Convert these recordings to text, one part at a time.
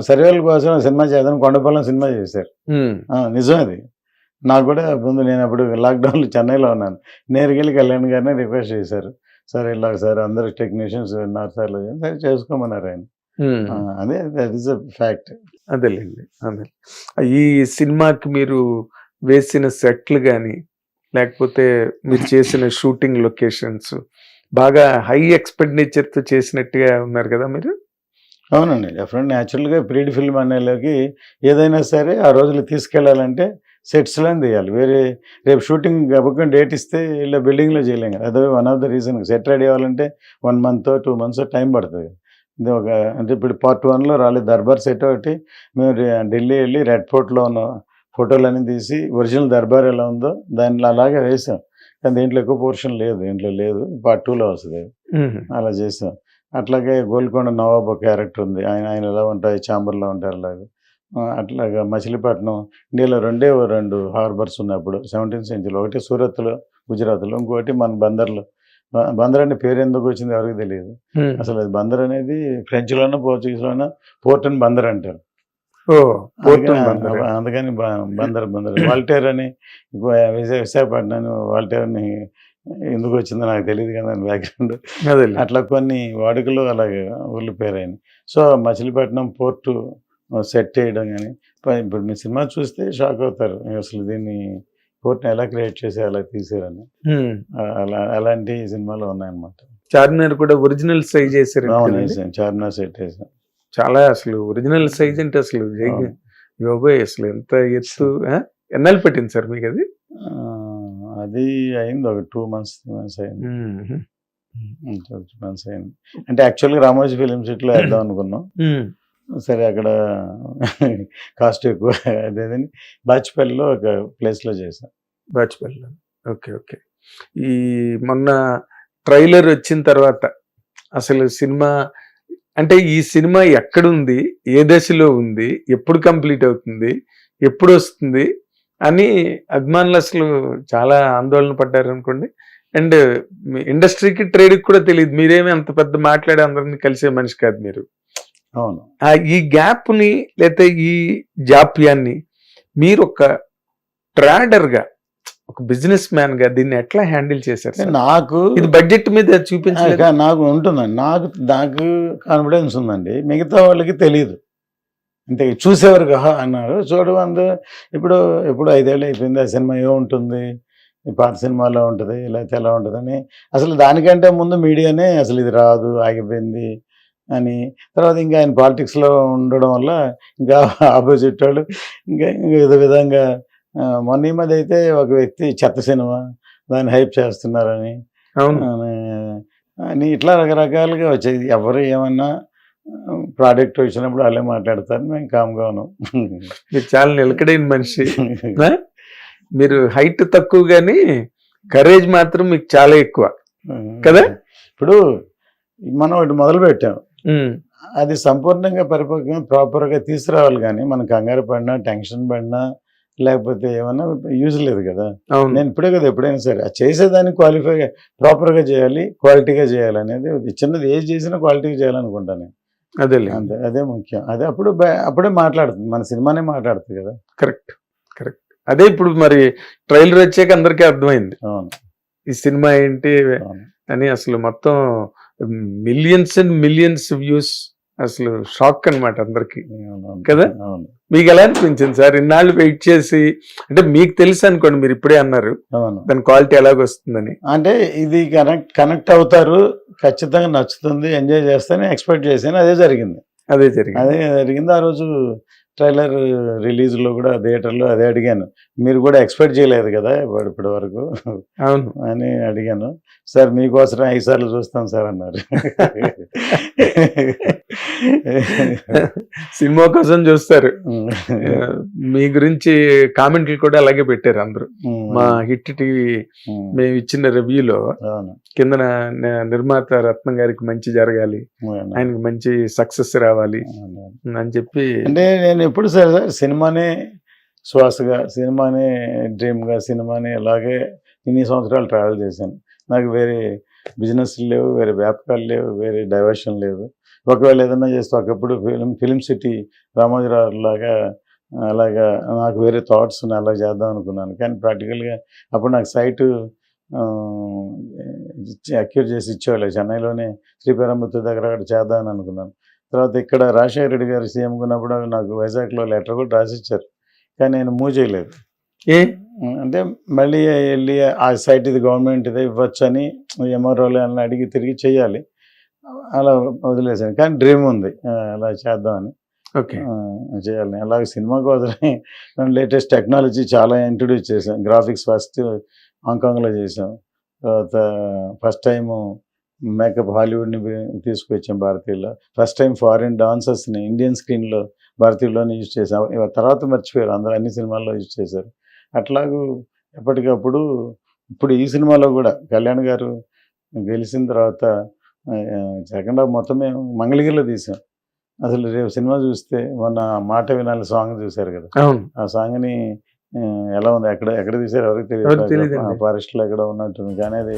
సర్వేల కోసం సినిమా చేద్దాం కొండపాలెం సినిమా చేశారు. నిజం అది. నాకు కూడా ముందు నేను అప్పుడు లాక్‌డౌన్‌లో చెన్నైలో ఉన్నాను. నేరుగెళ్ళి కళ్యాణ్ గారిని రిక్వెస్ట్ చేశారు. సార్ ఇలాగ సార్ అందరూ టెక్నీషియన్స్ ఉన్నారు సార్ సరే చేసుకోమన్నారు ఆయన. అదే దట్ ఈస్ ఎ ఫ్యాక్ట్. అదేలేండి. అదే. ఈ సినిమాకి మీరు వేసిన సెట్లు గాని, లేకపోతే మీరు చేసిన షూటింగ్ లొకేషన్స్ బాగా హై ఎక్స్‌పెండిచర్‌తో చేసినట్టుగా ఉన్నారు కదా మీరు? అవునండి. డెఫినెట్ న్యాచురల్‌గా ప్రీడ్ ఫిల్మ్ అనేలోకి ఏదైనా సరే ఆ రోజులు తీసుకెళ్ళాలంటే సెట్స్‌లోనే తీయాలి. వేరే రేపు షూటింగ్ గబుక్కున డేట్ ఇస్తే ఇలా బిల్డింగ్‌లో చేయలేం కదా! అదే one of the reason. Set ready అవ్వాలంటే 1 మంతో, 2 మంత్సో టైం పడతది. ఇది అంటే ఇప్పుడు పార్ట్ 1లో రాలేదు. దర్బార్ సెట్ ఒకటి మేము ఢిల్లీ వెళ్ళి రెడ్ ఫోర్ట్‌లో ఉన్న ఫోటోలన్నీ తీసి ఒరిజినల్ దర్బార్ ఎలా ఉందో దాంట్లో అలాగే వేసాం. కానీ దీంట్లో ఎక్కువ పోర్షన్ లేదు. దీంట్లో లేదు. పార్ట్ 2లో వస్తది. అలా చేసాం. అట్లాగే గోల్కొండ నవాబ్ ఒక క్యారెక్టర్ ఉంది. ఆయన ఎలా ఉంటాయి చాంబర్‌లో ఉంటారు అలాగా. అట్లాగా మచిలీపట్నం ఇండియాలో 2 హార్బర్స్ ఉన్నప్పుడు 17th సెంచరీలో. ఒకటి సూరత్‌లో, గుజరాత్‌లో. ఇంకోటి మన బందర్‌లో. బందర్ అనే పేరు ఎందుకు వచ్చిందో ఎవరికి తెలియదు. అసలు అది బందర్ అనేది ఫ్రెంచ్‌లోనో, పోర్చుగీస్‌లోనో పోర్ట్ అని బందర్ అంటారు. అందుకని బందర్ వాల్టేర్ అని విశాఖపట్నం వాల్టేర్ అని ఎందుకు వచ్చిందో నాకు తెలియదు కదా బ్యాక్గ్రౌండ్. అట్లా కొన్ని వాడుకలు అలాగే ఊళ్ళ పేరైంది. సో మచిలీపట్నం పోర్టు సెట్ చేయడం కానీ ఇప్పుడు మీ సినిమా చూస్తే షాక్ అవుతారు. అసలు దీన్ని పోర్ట్ని ఎలా క్రియేట్ చేసి అలా తీసారని. అలాంటి సినిమాలు ఉన్నాయన్నమాట. చార్మినార్ కూడా ఒరిజినల్ సైజ్ చేశారు. చార్మినార్ సెట్ వేసాం. చాలా అసలు ఒరిజినల్ సైజ్ అంటే అసలు యోగోయ్ అసలు ఎంత ఎత్తు. ఎన్నాళ్ళు పెట్టింది సార్ మీకు అది? అది అయింది ఒక 2 months అయింది. 2 months అయింది. అంటే యాక్చువల్గా రామోజీ ఫిలిం సిటీలో వేద్దాం అనుకున్నాం. సరే అక్కడ కాస్ట్ ఎక్కువ అదేదని బాచ్పల్లిలో ఒక ప్లేస్లో చేసాం. బాచ్పల్లిలో. Okay okay. ఈ మొన్న ట్రైలర్ వచ్చిన తర్వాత అసలు సినిమా అంటే ఈ సినిమా ఎక్కడుంది, ఏ దశలో ఉంది, ఎప్పుడు కంప్లీట్ అవుతుంది, ఎప్పుడు వస్తుంది అని అభిమానులు అసలు చాలా ఆందోళన పడ్డారు అనుకోండి. అండ్ ఇండస్ట్రీకి ట్రేడ్కి కూడా తెలియదు. మీరేమీ అంత పెద్ద మాట్లాడే అందరినీ కలిసే మనిషి కాదు మీరు. అవును. ఈ గ్యాప్ని లేదా ఈ జాప్యాన్ని మీరు ఒక ట్రాడర్గా, ఒక బిజినెస్ మ్యాన్ గా దీన్ని ఎట్లా హ్యాండిల్ చేశారు? నాకు ఇది బడ్జెట్ మీద చూపించలేదు. నాకు ఉంటుందండి. నాకు కాన్ఫిడెన్స్ ఉందండి. మిగతా వాళ్ళకి తెలియదు. అంటే చూసేవారు కహా అన్నారు. చూడవందు ఇప్పుడు 5 ఏళ్ళు అయిపోయింది. ఆ సినిమా ఏముంటుంది, ఈ పాత సినిమాలో ఉంటుంది, లేకపోతే ఎలా ఉంటుందని. అసలు దానికంటే ముందు మీడియానే అసలు ఇది రాదు, ఆగిపోయింది అని. తర్వాత ఇంకా ఆయన పాలిటిక్స్లో ఉండడం వల్ల ఇంకా ఆపోజిట్ వాళ్ళు ఇంకా ఏదో విధంగా మొన్న ఈ మధ్య అయితే ఒక వ్యక్తి చెత్త సినిమా దాన్ని హైప్ చేస్తున్నారని అని ఇట్లా రకరకాలుగా వచ్చేది. ఎవరు ఏమన్నా ప్రోడక్ట్ వచ్చినప్పుడు వాళ్ళే మాట్లాడతారు. మేము కామ్గా ఉన్నాం. మీరు చాలా నిలకడైన మనిషి. మీరు హైట్ తక్కువ కానీ కరేజ్ మాత్రం మీకు చాలా ఎక్కువ కదా. ఇప్పుడు మనం ఒకటి మొదలు పెట్టాం, అది సంపూర్ణంగా పరిపక్వంగా ప్రాపర్గా తీసుకురావాలి. కానీ మనం కంగారు పడినా, టెన్షన్ పడినా, లేకపోతే ఏమన్నా యూజ్ లేదు కదా. నేను ఇప్పుడే కదా ఎప్పుడైనా సరే చేసేదాన్ని క్వాలిఫై ప్రాపర్గా చేయాలి, క్వాలిటీగా చేయాలి అనేది చిన్నది ఏది చేసినా క్వాలిటీగా చేయాలనుకుంటాను నేను. అదే అంతే, అదే ముఖ్యం. అదే అప్పుడే మాట్లాడుతుంది, మన సినిమానే మాట్లాడుతుంది కదా. Correct correct. అదే ఇప్పుడు మరి ట్రైలర్ వచ్చాక అందరికీ అర్థమైంది ఈ సినిమా ఏంటి అని. అసలు మొత్తం మిలియన్స్ అండ్ మిలియన్స్ వ్యూస్. అసలు షాక్ అనమాట అందరికి కదా. మీకు ఎలా అనిపించింది సార్ ఇన్నాళ్ళు వెయిట్ చేసి? అంటే మీకు తెలుసు అనుకోండి, మీరు ఇప్పుడే అన్నారు దాని క్వాలిటీ ఎలాగొస్తుందని. అంటే ఇది కనెక్ట్ అవుతారు, ఖచ్చితంగా నచ్చుతుంది, ఎంజాయ్ చేస్తానని ఎక్స్పెక్ట్ చేశాను. అదే జరిగింది. ఆ రోజు ట్రైలర్ రిలీజ్లో కూడా థియేటర్లో అదే అడిగాను. మీరు కూడా ఎక్స్పెక్ట్ చేయలేదు కదా ఇప్పటి వరకు అని అడిగాను. సార్ మీకోసం 5 సార్లు చూస్తాం సార్ అన్నారు. సినిమా కోసం చూస్తారు. మీ గురించి కామెంట్లు కూడా అలాగే పెట్టారు అందరూ. మా హిట్ టీవీ మేము ఇచ్చిన రివ్యూలో కింద నిర్మాత రత్నం గారికి మంచి జరగాలి, ఆయనకి మంచి సక్సెస్ రావాలి అని చెప్పి. అంటే నేను ఎప్పుడు సార్ సినిమానే శ్వాసగా, సినిమానే డ్రీమ్గా, సినిమానే అలాగే ఇన్ని సంవత్సరాలు ట్రావెల్ చేశాను. నాకు వేరే బిజినెస్ లేవు, వేరే వ్యాపకాలు లేవు, వేరే డైవర్షన్ లేదు. ఒకవేళ ఏదైనా చేస్తే ఒకప్పుడు ఫిలిం సిటీ రామోజీరావు లాగా అలాగా నాకు వేరే థాట్స్ ఉన్నాయి, అలా చేద్దాం అనుకున్నాను. కానీ ప్రాక్టికల్గా అప్పుడు నాకు సైటు అక్యూర్ చేసి ఇచ్చేవాళ్ళు. చెన్నైలోనే శ్రీపెరంబత్తూర్ దగ్గర అక్కడ చేద్దామని అనుకున్నాను. తర్వాత ఇక్కడ రాజశేఖర రెడ్డి గారు సీఎం ఉన్నప్పుడు నాకు వైజాగ్లో లెటర్ కూడా రాసిచ్చారు, కానీ నేను మూవ్ చేయలేదు. అంటే మళ్ళీ వెళ్ళి ఆ సైట్ ఇది గవర్నమెంట్ ఇదే ఇవ్వచ్చు అని ఎంఆర్ఓలు అని అడిగి తిరిగి చేయాలి, అలా వదిలేసాను. కానీ డ్రీమ్ ఉంది అలా చేద్దామని, ఓకే చేయాలని. అలాగే సినిమాకు వదిలే లేటెస్ట్ టెక్నాలజీ చాలా ఇంట్రడ్యూస్ చేసాం. గ్రాఫిక్స్ ఫస్ట్ హాంకాంగ్లో చేసాం, తర్వాత ఫస్ట్ టైము మేకప్ హాలీవుడ్ని తీసుకొచ్చాం భారతీయుల్లో, ఫస్ట్ టైం ఫారిన్ డాన్సర్స్ని ఇండియన్ స్క్రీన్లో భారతీయుల్లోనే యూజ్ చేసాం. తర్వాత మర్చిపోయారు, అందరూ అన్ని సినిమాల్లో యూజ్ చేశారు. అట్లాగూ ఎప్పటికప్పుడు ఇప్పుడు ఈ సినిమాలో కూడా కళ్యాణ్ గారు గెలిచిన తర్వాత సెకండ్ హాఫ్ మొత్తం మేము మంగళగిరిలో తీసాం. అసలు రేపు సినిమా చూస్తే మొన్న మాట వినాలి సాంగ్ చూశారు కదా, ఆ సాంగ్ని ఎలా ఉంది, ఎక్కడ తీశారు ఎవరికి తెలియదు, ఫారెస్ట్లో ఎక్కడ ఉన్నట్టుంది, కానీ అది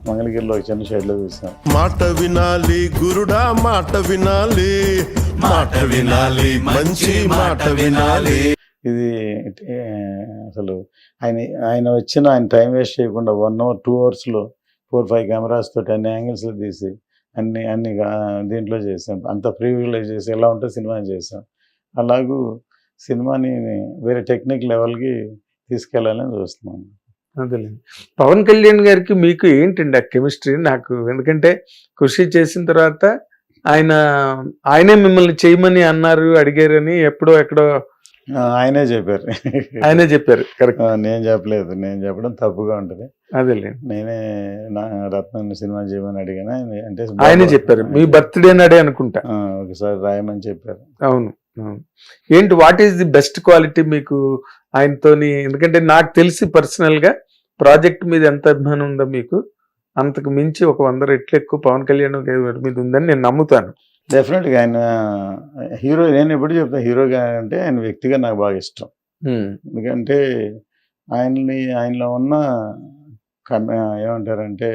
మంగళగిరిలో ఒక చిన్న షెడ్లో చూసాం. మాట వినాలి గురుడా, మాట వినాలి, మాట వినాలి, మంచి మాట వినాలి. ఇది అసలు ఆయన వచ్చిన ఆయన టైం వేస్ట్ చేయకుండా 1 hour 2 hours 4-5 కెమెరాస్ తోటి అన్ని యాంగిల్స్లో తీసి అన్ని దీంట్లో చేసాం. అంత ప్రీవిజువలైజ్ చేసి ఎలా ఉంటే సినిమా చేసాం. అలాగూ సినిమాని వేరే టెక్నిక్ లెవెల్కి తీసుకెళ్ళాలని చూస్తున్నాను. అదేలేండి. పవన్ కళ్యాణ్ గారికి మీకు ఏంటండి ఆ కెమిస్ట్రీ? నాకు ఎందుకంటే కృషి చేసిన తర్వాత ఆయనే మిమ్మల్ని చేయమని అన్నారు, అడిగారని ఎక్కడో ఆయనే చెప్పారు. కరెక్ట్. నేను చెప్పలేదు, నేను చెప్పడం తప్పుగా ఉంటుంది. అదేలేండి. నేనే నా రత్నం సినిమా చేయమని అడిగాను, అంటే ఆయనే చెప్పారు. మీ బర్త్డే నాడే అనుకుంటా ఒకసారి రాయమని చెప్పారు. అవును. ఏంటి, what is the best quality మీకు ఆయనతోని? ఎందుకంటే నాకు తెలిసి పర్సనల్ గా ప్రాజెక్ట్ మీద ఎంత అభిమానం ఉందో మీకు, అంతకు మించి ఒక 100 రెట్లు ఎక్కువ పవన్ కళ్యాణ్ మీద ఉందని నేను నమ్ముతాను. డెఫినెట్గా ఆయన హీరో, నేను ఎప్పుడు చెప్తాను హీరోగా అంటే ఆయన వ్యక్తిగా నాకు బాగా ఇష్టం. ఎందుకంటే ఆయనలో ఉన్న ఏమంటారంటే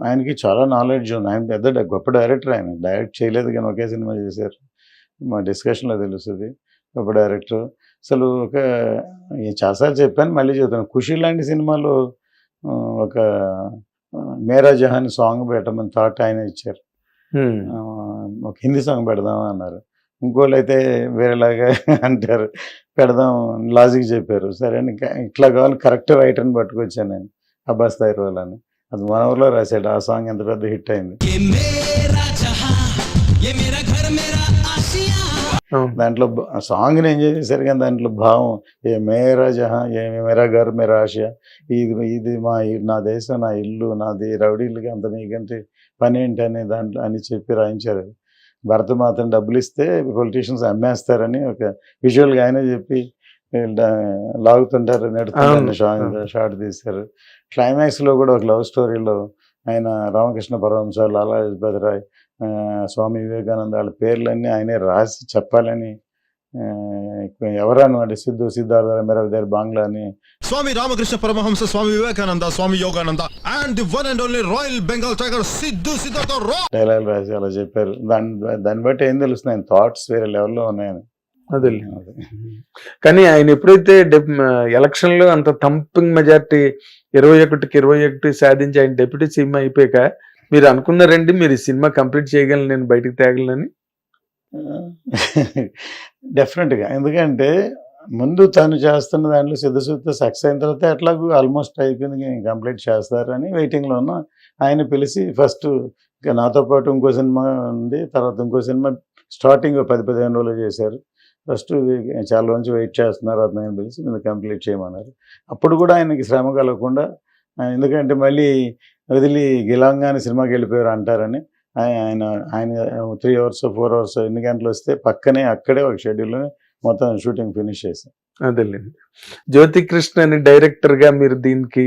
ఆయనకి చాలా నాలెడ్జ్ ఉంది. ఆయన పెద్ద గొప్ప డైరెక్టర్. ఆయన డైరెక్ట్ చేయలేదు కానీ ఒకే సినిమా చేశారు, మా డిస్కషన్లో తెలుస్తుంది. గొప్ప డైరెక్టర్. అసలు చాలాసార్లు చెప్పాను, మళ్ళీ చెప్తాను. ఖుషి లాంటి సినిమాలో ఒక మేరా జహాన్ సాంగ్ పెట్టమని థాట్ ఆయన ఇచ్చారు. ఒక హిందీ సాంగ్ పెడదాం అన్నారు. ఇంకోళ్ళు అయితే వేరేలాగా అంటారు, పెడదాం లాజిక్ చెప్పారు. సరే అని ఇట్లా కావాలి, కరెక్ట్ రైటర్ని పట్టుకొచ్చాను నేను, అబ్బాస్ తైర్వాల్ అని. అది మన ఊర్లో రాశాడు. ఆ సాంగ్ ఎంత పెద్ద హిట్ అయింది. దాంట్లో సాంగ్ని ఎంజాయ్ చేశారు, కానీ దాంట్లో భావం ఏ మేరా జహా, ఏ మేరా ఘర్ మేరా ఆసియా, ఇది నా దేశం, నా ఇల్లు, నాది రౌడీలకి అంత మీకంటే పని ఏంటి అని దాంట్లో అని చెప్పి రాయించారు. భరత మాతను డబ్బులు ఇస్తే పొలిటీషియన్స్ అమ్మేస్తారని ఒక విజువల్గా ఆయన చెప్పి లాగుతుంటారు, నెడుతుంటారు, షార్ట్ తీశారు. క్లైమాక్స్లో కూడా ఒక లవ్ స్టోరీలో ఆయన రామకృష్ణ పరమహంస, లాలా లజపత్ రాయ్, స్వామి వివేకానంద వాళ్ళ పేర్లన్నీ ఆయనే రాసి చెప్పాలని ఎవరను అంటే సిద్ధార్థ మెరవదేర్ బాంగ్లా అని Swami Ramakrishna Paramahamsa, Swami Vivekananda, Swami Yogananda and the one and only royal Bengal tiger Siddhartha dialogue రాసి అలా చెప్పారు. దాన్ని బట్టి ఏం తెలుస్తుంది, ఆయన థాట్స్ వేరే లెవెల్లో ఉన్నాయని. అదే. కానీ ఆయన ఎప్పుడైతే ఎలక్షన్ లో అంత థంపింగ్ మెజార్టీ 21కి 21 సాధించి ఆయన డిప్యూటీ సీఎం అయిపోయాక మీరు అనుకున్నారండి మీరు ఈ సినిమా కంప్లీట్ చేయగలను, నేను బయటకు తేగలనని? డెఫినెట్గా. ఎందుకంటే ముందు తను చేస్తున్న దాంట్లో సిద్ధసూత్ర సక్సెస్ అయిన తర్వాత ఎట్లాగూ ఆల్మోస్ట్ అయిపోయింది, కంప్లీట్ చేస్తారని వెయిటింగ్లో ఉన్న ఆయన పిలిచి ఫస్ట్ నాతో పాటు ఇంకో సినిమా ఉంది, తర్వాత ఇంకో సినిమా స్టార్టింగ్ 10-15 రోజులు చేశారు. ఫస్ట్ ఇది చాలా రోజు వెయిట్ చేస్తున్నారు, అతను పిలిచి మీరు కంప్లీట్ చేయమన్నారు. అప్పుడు కూడా ఆయనకి శ్రమ కలగకుండా, ఎందుకంటే మళ్ళీ వదిలి గెలంగానే సినిమాకి వెళ్ళిపోయారు అంటారని ఆయన 3 hours 4 hours ఎన్ని గంటలు వస్తే పక్కనే అక్కడే ఒక షెడ్యూల్లోనే మొత్తం షూటింగ్ ఫినిష్ చేశాం. అదేలేండి. జ్యోతికృష్ణ అని డైరెక్టర్గా మీరు దీనికి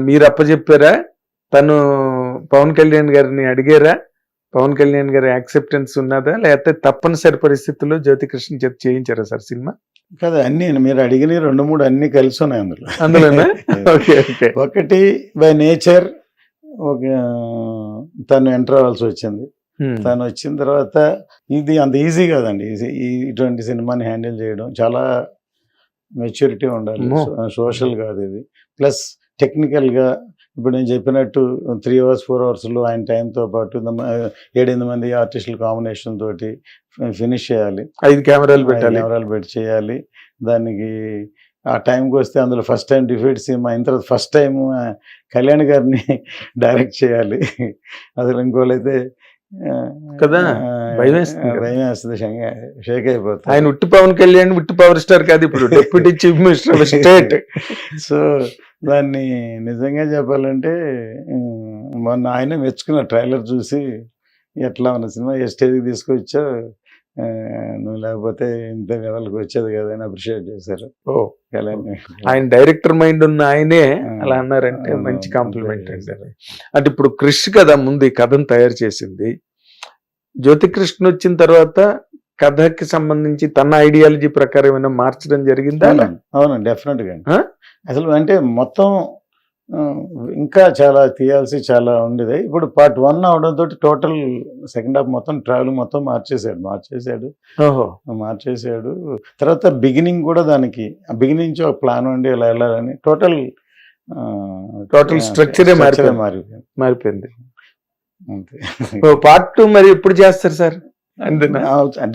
మీరు అప్పచెప్పారా? తను పవన్ కళ్యాణ్ గారిని అడిగారా? పవన్ కళ్యాణ్ గారి యాక్సెప్టెన్స్ ఉన్నదా, లేకపోతే తప్పనిసరి పరిస్థితుల్లో జ్యోతికృష్ణ చేత చేయించారా సార్ సినిమా? కదా, అన్ని మీరు అడిగిన 2-3 అన్ని కలిసి ఉన్నాయి అందులోనే. ఓకే. ఒకటి బై నేచర్, ఒక తను ఎంటర్ అవ్వాల్సి వచ్చింది. తను వచ్చిన తర్వాత ఇది అంత ఈజీ కాదండి. ఇటువంటి సినిమాని హ్యాండిల్ చేయడం చాలా మెచ్యూరిటీ ఉండాలి. అమ్మో. సోషల్ కాదు ఇది. ప్లస్ టెక్నికల్గా ఇప్పుడు నేను చెప్పినట్టు 3 hours 4 hours ఆయన టైంతో పాటు 7-8 మంది ఆర్టిస్టుల కాంబినేషన్ తోటి ఫినిష్ చేయాలి. 5 కెమెరాలు పెట్టాలి. కెమెరాలు పెట్టి చేయాలి. దానికి ఆ టైంకి వస్తే అందులో ఫస్ట్ టైం డిఫీట్ సినిమా అయిన తర్వాత ఫస్ట్ టైం కళ్యాణ్ గారిని డైరెక్ట్ చేయాలి. అసలు ఇంకోళ్ళైతే కదా, భయం వేస్తుంది కదా. భయం వేస్తుంది, షేక్ అయిపోతుంది. ఆయన ఉట్టి పవన్ కళ్యాణ్, ఉట్టి పవర్ స్టార్ కాదు, ఇప్పుడు deputy chief minister of state. So దాన్ని నిజంగా చెప్పాలంటే మొన్న ఆయన మెచ్చుకున్న ట్రైలర్ చూసి ఎట్లా ఉన్న సినిమా ఏ స్టేజ్కి తీసుకొచ్చా, నువ్వు లేకపోతే ఇంత లెవెల్కి వచ్చేది కదా అని అప్రిషియేట్ చేశారు. ఓ, కళ్యాణ్ ఆయన డైరెక్టర్ మైండ్ ఉన్న ఆయనే అలా అన్నారంటే మంచి కాంప్లిమెంట్ అండి. అంటే ఇప్పుడు క్రిష్ కదా ముందు ఈ కథను తయారు చేసింది. జ్యోతికృష్ణ వచ్చిన తర్వాత కథకి సంబంధించి తన ఐడియాలజీ ప్రకారం ఏమైనా మార్చడం జరిగిందా? అవునండి, డెఫినెట్గా. అసలు అంటే మొత్తం ఇంకా చాలా తీయాల్సి చాలా ఉండేది. ఇప్పుడు పార్ట్ 1 అవడంతో టోటల్ సెకండ్ హాఫ్ మొత్తం ట్రావెల్ మొత్తం మార్చేసాడు. తర్వాత బిగినింగ్ కూడా దానికి బిగినింగ్ నుంచి ఒక ప్లాన్ ఉండి ఇలా వెళ్ళాలని టోటల్ స్ట్రక్చరే మారిపోయింది. పార్ట్ 2 మరి ఎప్పుడు చేస్తారు సార్?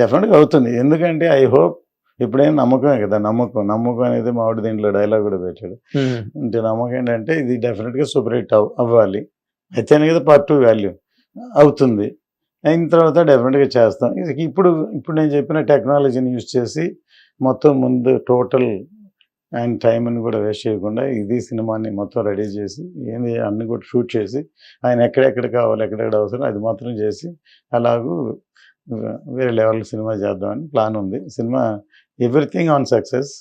డెఫినెట్గా అవుతుంది. ఎందుకంటే ఐ హోప్ ఎప్పుడైనా నమ్మకమే కదా, నమ్మకం అనేది మామిడి దీంట్లో డైలాగ్ కూడా పెట్టాడు. అంటే నమ్మకం ఏంటంటే ఇది డెఫినెట్గా సూపర్ హిట్ అవ్వాలి, అయితేనే కదా పార్ట్ 2 వాల్యూ అవుతుంది. అయిన తర్వాత డెఫినెట్గా చేస్తాం. ఇప్పుడు నేను చెప్పిన టెక్నాలజీని యూజ్ చేసి మొత్తం ముందు టోటల్ ఆయన టైంని కూడా వేస్ట్ చేయకుండా ఇది సినిమాని మొత్తం రెడీ చేసి ఏంది అన్ని కూడా షూట్ చేసి ఆయన ఎక్కడెక్కడ కావాలి, ఎక్కడెక్కడ అవసరం అది మాత్రం చేసి అలాగూ వేరే లెవెల్ సినిమా చేద్దామని ప్లాన్ ఉంది. Cinema everything on success.